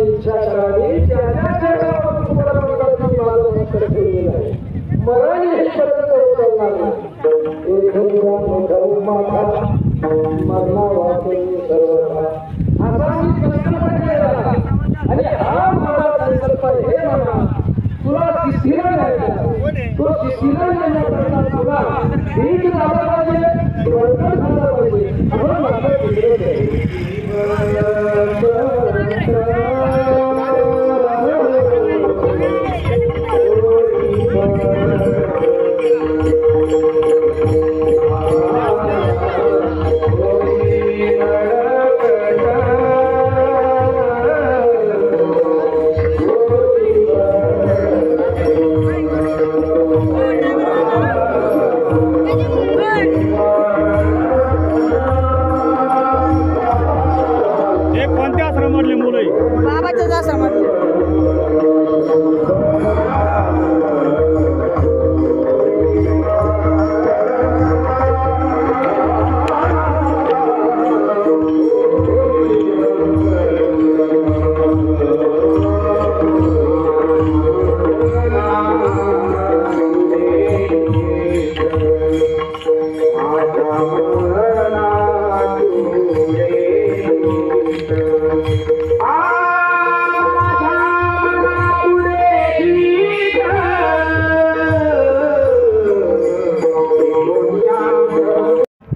इच्छा करावी त्याच्या चरणावर तुम्हाला तुम्ही माझं नमस्कार केलेलं आहे. मरण हे बदल करू करणार नाही. मरणा वाचून सर्वथा असा मी संकल्प केला आणि हा माझा संकल्प हे म्हणा तुला शिस्तीला न्यायचा तो शिस्तीला नेण्याकरता तुला ठीक झाला पाहिजे बळकट झाला पाहिजे आपण माझं चित्र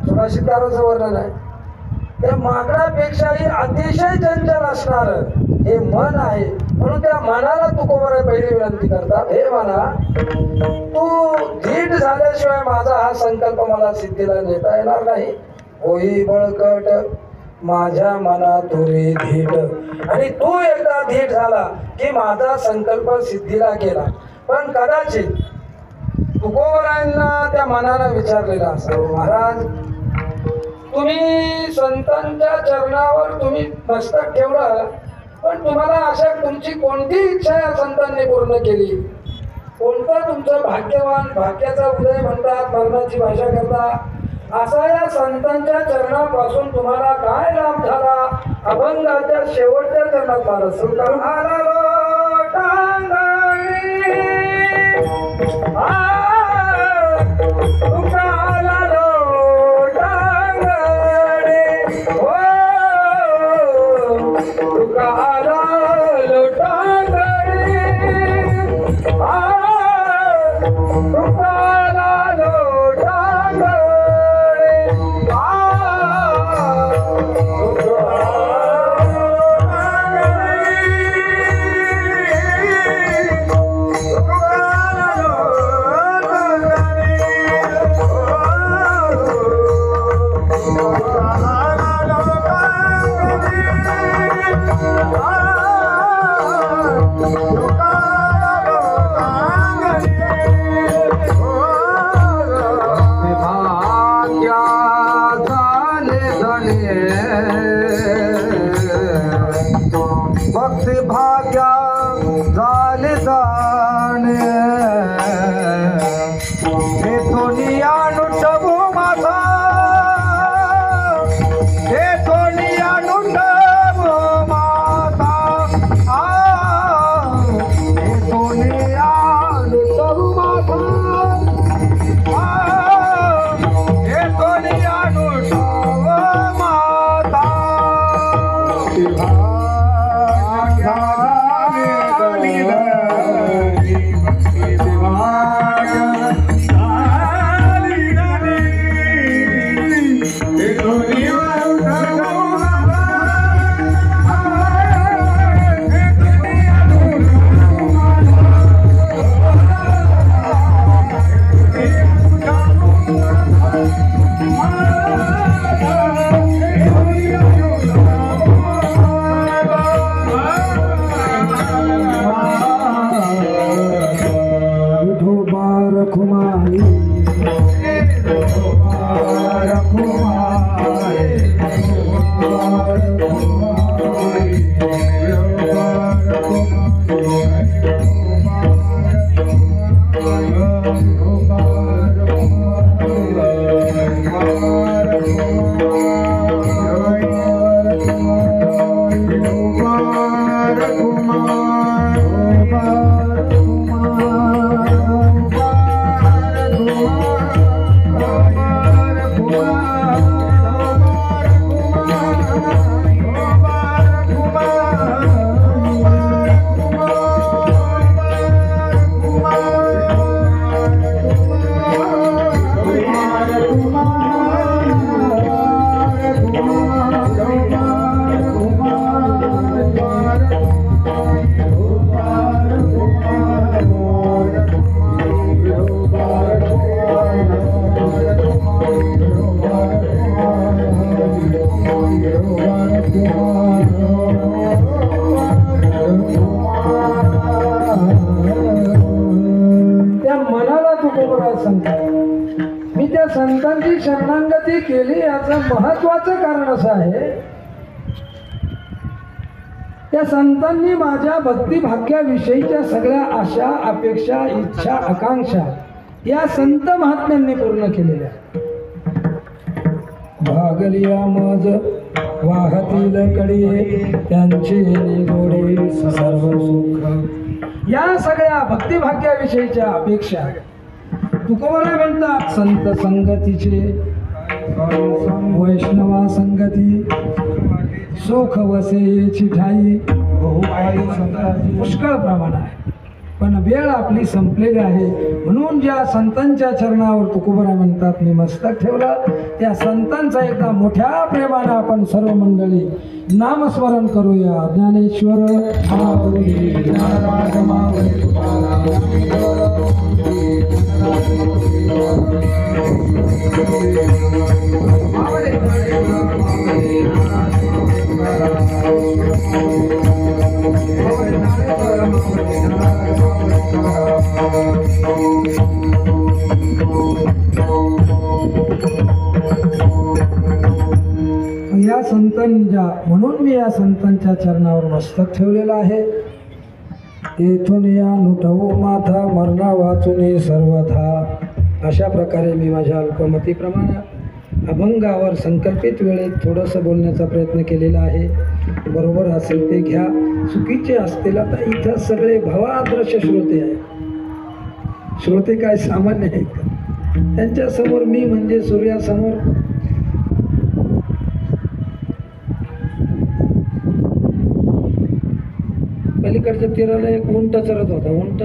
सुभाषिताचं वर्णन आहे. त्या माकडापेक्षाही अतिशय चंचल असणार हे मन आहे. म्हणून त्या मनाला तुकोबराय पहिली विनंती करतात. हे मना तू धीट झाल्याशिवाय माझा हा संकल्प मला सिद्धीला नेता येणार नाही. होई बळकट माझ्या मना तुरी धीट. आणि तू एकदा धीट झाला की माझा संकल्प सिद्धीला गेला. पण कदाचित तुकोबरायांना त्या मनानं विचारलेलं असावं महाराज तुम्ही संतांच्या चरणावर तुम्ही मस्तक ठेवलं पण तुम्हाला अशा तुमची कोणती इच्छा या संतांनी पूर्ण केली. कोणतं तुमचं भाग्यवान भाग्याचा उदय म्हणतात मरणाची भाषा करता असा या संतांच्या चरणापासून तुम्हाला काय लाभ झाला. अभंगाच्या शेवटच्या चरणात महाराज भक्ति भाग्या झाले जाणे हे दुनिया नुटबू माझा हे दुनिया नुटबू माझा हे दुनिया नुटबू माझा हे दुनिया नुटबू माझा Hare संतांची शरणागती केली याचं महत्वाचं कारण असं आहे, त्या संतांनी माझ्या भक्तिभाग्याविषयीच्या सगळ्या आशा अपेक्षा इच्छा आकांक्षा या संत महात्म्यांनी पूर्ण केलेल्या. भागलिया मज वाहतील कडे त्यांचे निगोडे सर्व सुख, या सगळ्या भक्तिभाग्याविषयीच्या अपेक्षा तुकोबरा म्हणतात. संत संगतीचे वैष्णवा संगती सुख वसेची ठाई पुष्कळ प्रमाण आहे, पण वेळ आपली संपलेली आहे. म्हणून ज्या संतांच्या चरणावर तुकोबरा म्हणतात मी मस्तक ठेवलं, त्या संतांचा एकदा मोठ्या प्रेमानं आपण सर्व मंडळी नामस्मरण करूया. ज्ञानेश्वर या संतांच्या, म्हणून मी या संतांच्या चरणावर मस्तक ठेवलेलं आहे. तेथून या नुटवो माथा मरणा वाचुनी सर्वथा, अशा प्रकारे मी माझ्या अल्पमतीप्रमाणे अभंगावर संकल्पित वेळेत थोडंसं बोलण्याचा प्रयत्न केलेला आहे. बरोबर असेल ते घ्या, चुकीचे असतील. आता इथं सगळे भवादृश्य श्रोते आहेत. श्रोते काय सामान्य आहेत का? त्यांच्यासमोर मी म्हणजे सूर्यासमोर पलीकडच्या तीराला एक उंट चरत होता. उंट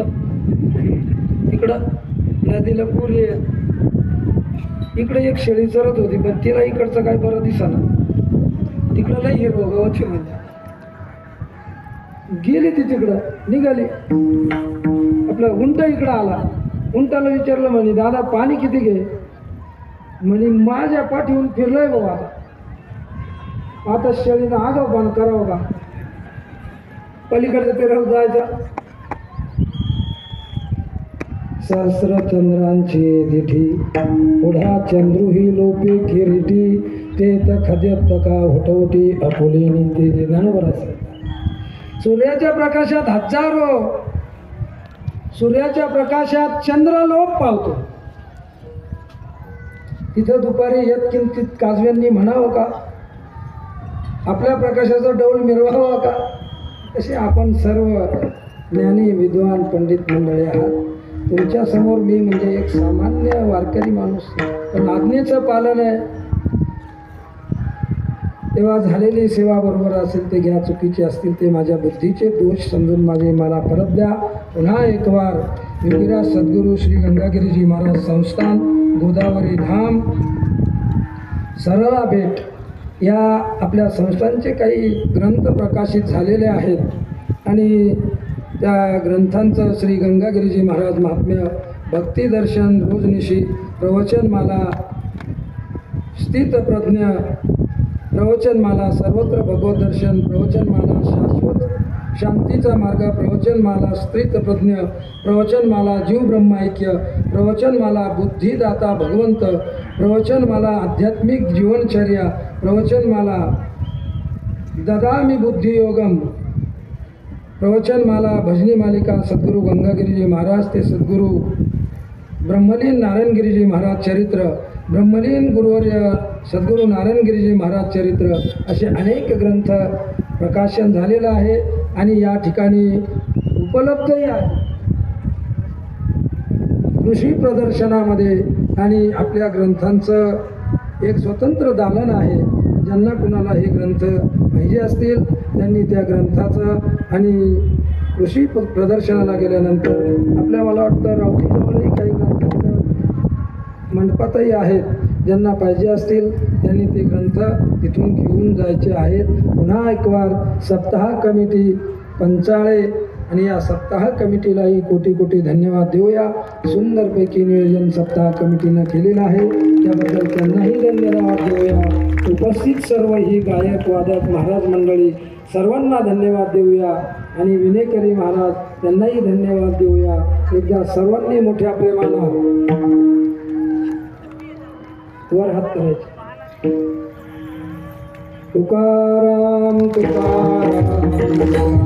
इकडं नदीला पूर आहे, इकडे एक शेळी चरत होती, पण तिला इकडचं काय बरं दिसाना. तिकडं लई हिरवं गव्हाची म्हणजे गेली ती तिकडं निघाली. आपला उंट इकडं आला. उंटाला विचारलं म्हणे दादा पाणी किती घे? म्हणे माझ्या पाठीहून फिरलंय बाबा. आता शेळीनं आगाऊपणा करावं का? पलीकडच्या तीरावर जायचा. सहस्र चंद्रांची दिठी पुढा चंद्रुही लोपी किरीटी, ते खद्यत का होटवटी अपुलेनी ते ज्ञानोबर असेल. सूर्याच्या प्रकाशात हजारो, सूर्याच्या प्रकाशात चंद्र लोप पावतो. तिथं दुपारी येत किंचित काजव्यांनी म्हणावं का? आपल्या प्रकाशाचा डौल मिरवावा का? असे आपण सर्व ज्ञानी विद्वान पंडित मंडळी आहात. तुमच्या समोर मी म्हणजे एक सामान्य वारकरी माणूस, पण आज्ञेचं पालन आहे. तेव्हा झालेली सेवा बरोबर असेल ते घ्या, चुकीचे असतील ते माझ्या बुद्धीचे दोष समजून मला परत द्या. पुन्हा एक वार योगीराज सद्गुरू श्री गंगागिरीजी महाराज संस्थान गोदावरी धाम सरळा भेट या आपल्या संस्थांचे काही ग्रंथ प्रकाशित झालेले आहेत आणि त्या ग्रंथांचं श्री गंगागिरीजी महाराज महात्म्य, भक्तिदर्शन, रोजनिशी प्रवचनमाला, स्थितप्रज्ञ प्रवचनमाला, सर्वत्र भगवत दर्शन प्रवचनमाला, शाश्वत शांतीचा मार्ग प्रवचनमाला, स्थितप्रज्ञ प्रवचनमाला, जीव ब्रह्मैक्य प्रवचनमाला, बुद्धिदाता भगवंत प्रवचनमाला, आध्यात्मिक जीवनचर्या प्रवचनमाला, ददामी बुद्धियोगम प्रवचनमाला, भजनी मालिका सद्गुरू गंगागिरीजी महाराज ते सद्गुरू ब्रह्मलीन नारायणगिरीजी महाराज चरित्र, ब्रह्मलीन गुरुवर्य सद्गुरू नारायणगिरीजी महाराज चरित्र, असे अनेक ग्रंथ प्रकाशन झालेलं आहे आणि या ठिकाणी उपलब्धही आहे. कृषी प्रदर्शनामध्ये आणि आपल्या ग्रंथांचं एक स्वतंत्र दालन आहे. ज्यांना कुणाला हे ग्रंथ पाहिजे असतील त्यांनी त्या ग्रंथाचं आणि कृषी प्रदर्शनाला गेल्यानंतर मला वाटतं रावटीजवळही काही ग्रंथांचं मंडपातही आहेत. ज्यांना पाहिजे असतील त्यांनी ते ग्रंथ तिथून घेऊन जायचे आहेत. पुन्हा एक वार सप्ताह कमिटी पंचाळे आणि या सप्ताह कमिटीलाही कोटी कोटी धन्यवाद देऊया. सुंदरपैकी नियोजन सप्ताह कमिटीनं केलेलं आहे, त्याबद्दल त्यांनाही धन्यवाद देऊया. उपस्थित सर्व ही गायक वादक महाराज मंडळी सर्वांना धन्यवाद देऊया आणि विनेकरी महाराज त्यांनाही धन्यवाद देऊया. एकदा सर्वांनी मोठ्या प्रेमानं वर हात करायचे. तुकाराम तुकाराम तुकाराम